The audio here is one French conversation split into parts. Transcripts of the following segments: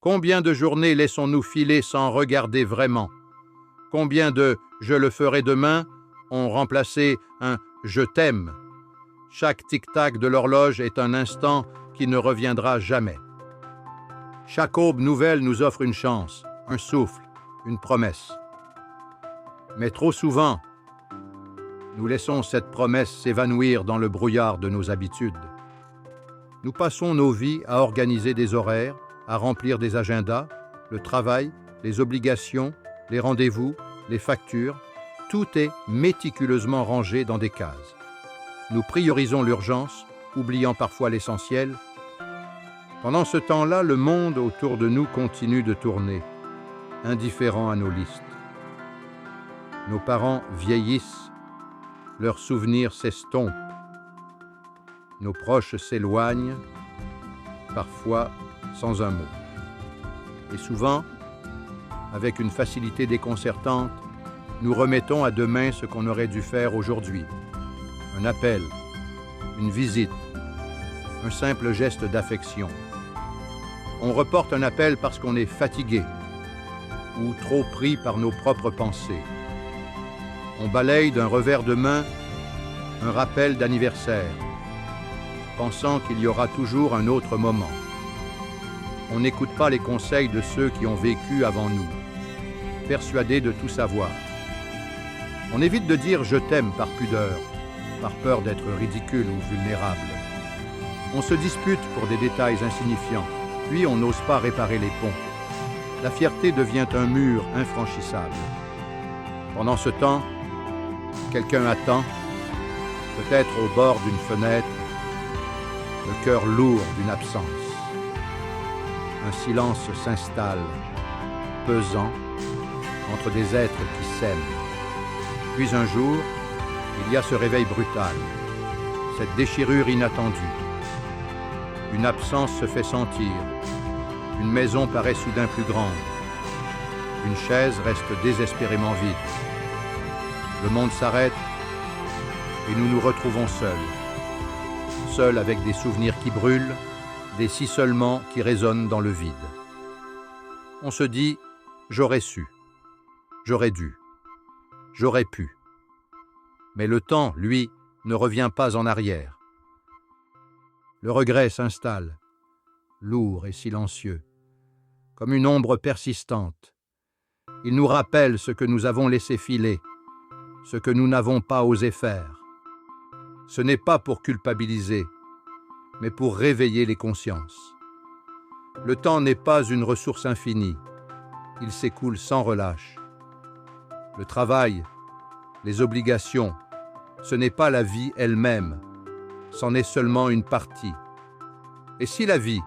Combien de journées laissons-nous filer sans regarder vraiment? Combien de « je le ferai demain » ont remplacé un « je t'aime ». Chaque tic-tac de l'horloge est un instant qui ne reviendra jamais. Chaque aube nouvelle nous offre une chance, un souffle, une promesse. Mais trop souvent, nous laissons cette promesse s'évanouir dans le brouillard de nos habitudes. Nous passons nos vies à organiser des horaires, à remplir des agendas, le travail, les obligations, les rendez-vous, les factures. Tout est méticuleusement rangé dans des cases. Nous priorisons l'urgence, oubliant parfois l'essentiel. Pendant ce temps-là, le monde autour de nous continue de tourner, indifférent à nos listes. Nos parents vieillissent, leurs souvenirs s'estompent. Nos proches s'éloignent, parfois sans un mot. Et souvent, avec une facilité déconcertante, nous remettons à demain ce qu'on aurait dû faire aujourd'hui. Un appel, une visite, un simple geste d'affection. On reporte un appel parce qu'on est fatigué ou trop pris par nos propres pensées. On balaye d'un revers de main un rappel d'anniversaire, pensant qu'il y aura toujours un autre moment. On n'écoute pas les conseils de ceux qui ont vécu avant nous, persuadés de tout savoir. On évite de dire « je t'aime » par pudeur, par peur d'être ridicule ou vulnérable. On se dispute pour des détails insignifiants, puis on n'ose pas réparer les ponts. La fierté devient un mur infranchissable. Pendant ce temps, quelqu'un attend, peut-être au bord d'une fenêtre, le cœur lourd d'une absence. Un silence s'installe, pesant, entre des êtres qui s'aiment. Puis un jour, il y a ce réveil brutal, cette déchirure inattendue. Une absence se fait sentir, une maison paraît soudain plus grande, une chaise reste désespérément vide. Le monde s'arrête et nous nous retrouvons seuls avec des souvenirs qui brûlent, des si seulement qui résonnent dans le vide. On se dit « j'aurais su, j'aurais dû, j'aurais pu ». Mais le temps, lui, ne revient pas en arrière. Le regret s'installe, lourd et silencieux, comme une ombre persistante. Il nous rappelle ce que nous avons laissé filer, ce que nous n'avons pas osé faire. Ce n'est pas pour culpabiliser, mais pour réveiller les consciences. Le temps n'est pas une ressource infinie, il s'écoule sans relâche. Le travail, les obligations, ce n'est pas la vie elle-même, c'en est seulement une partie. Et si la vie,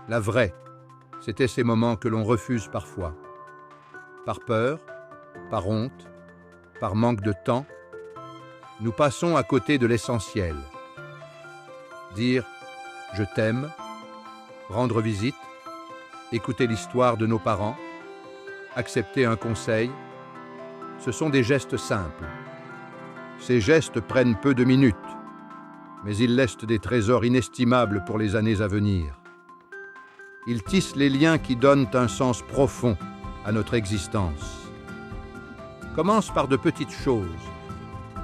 la vraie, c'était ces moments que l'on refuse parfois, par peur, par honte, par manque de temps, nous passons à côté de l'essentiel. Dire « je t'aime », rendre visite, écouter l'histoire de nos parents, accepter un conseil, ce sont des gestes simples. Ces gestes prennent peu de minutes, mais ils laissent des trésors inestimables pour les années à venir. Ils tissent les liens qui donnent un sens profond à notre existence. Commence par de petites choses,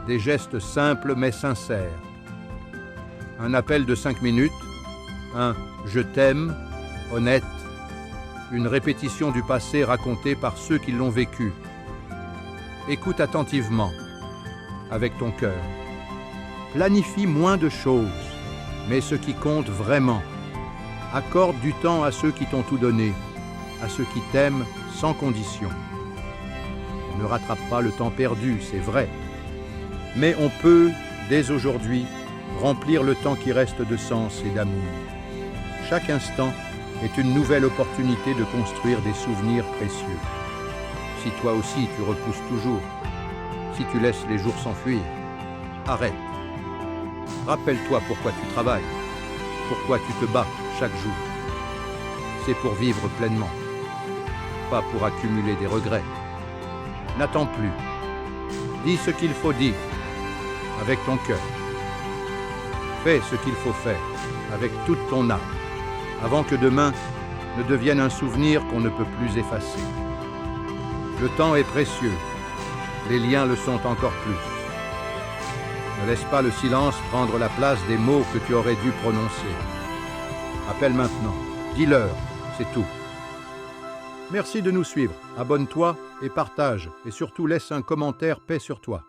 des gestes simples mais sincères. Un appel de 5 minutes, un « je t'aime » honnête, une répétition du passé racontée par ceux qui l'ont vécu. Écoute attentivement, avec ton cœur. Planifie moins de choses, mais ce qui compte vraiment. Accorde du temps à ceux qui t'ont tout donné, à ceux qui t'aiment sans condition. On ne rattrape pas le temps perdu, c'est vrai. Mais on peut, dès aujourd'hui, remplir le temps qui reste de sens et d'amour. Chaque instant est une nouvelle opportunité de construire des souvenirs précieux. Si toi aussi tu repousses toujours, si tu laisses les jours s'enfuir, arrête. Rappelle-toi pourquoi tu travailles, pourquoi tu te bats chaque jour. C'est pour vivre pleinement, pas pour accumuler des regrets. N'attends plus. Dis ce qu'il faut dire, avec ton cœur. Fais ce qu'il faut faire, avec toute ton âme, avant que demain ne devienne un souvenir qu'on ne peut plus effacer. Le temps est précieux, les liens le sont encore plus. Ne laisse pas le silence prendre la place des mots que tu aurais dû prononcer. Appelle maintenant, dis-leur, c'est tout. Merci de nous suivre, abonne-toi et partage, et surtout laisse un commentaire paix sur toi.